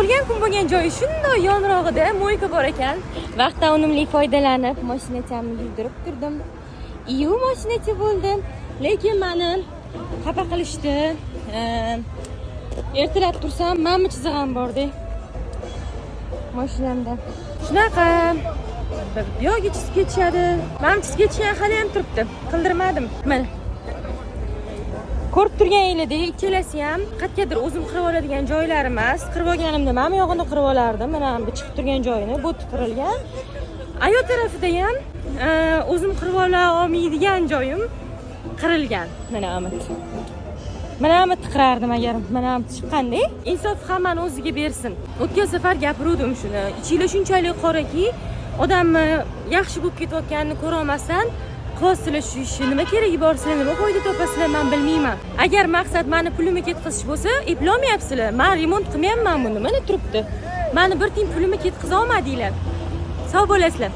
tug'ilgan kun bo'lgan joyi shunday yonrog'ida mo'yka bor ekan. Vaqtdan unumli foydalanib mashinachamni yurdirib turdim. Iyo mashinachi bo'ldim, lekin meni xafa qilishdi. Ertalab tursam, menmi chizig'im bordi. Mashinamda. Shunaqa yo'q chizib ketishadi. Men chizib ketishgan hali ham turibdi. Qildirmadim. Mana. Ko'rib turganingizdek, ikkalasi ham qatqadir o'zim qirib oladigan joylar emas. Qirib olganimda men yog'ini qirib olardim. Mana bu chiqib turgan joyini bo'tib qurilgan. Ayo tarafida ham o'zim qirib ola olmaydigan joyim qirilgan. Mana qirardim agar mana chiqqanda. Insof hammani o'ziga bersin. O'tgan safar gapirdim shuni. Ichinglar shunchalik qoraki, odamni yaxshi bo'lib ketayotganini ko'ra olmasdan, qilasizlar shu ishni. Nima keragi bor, sizlar nima foyda topasizlar, men bilmayman. Agar maqsad meni pulimni ketkazish bo'lsa, eplolmayapsizlar. Men remont qilmayapman buni. Mana turibdi. Meni bir tiyin pulimni ketkaza olmadinglar. Sog' bo'lasizlar.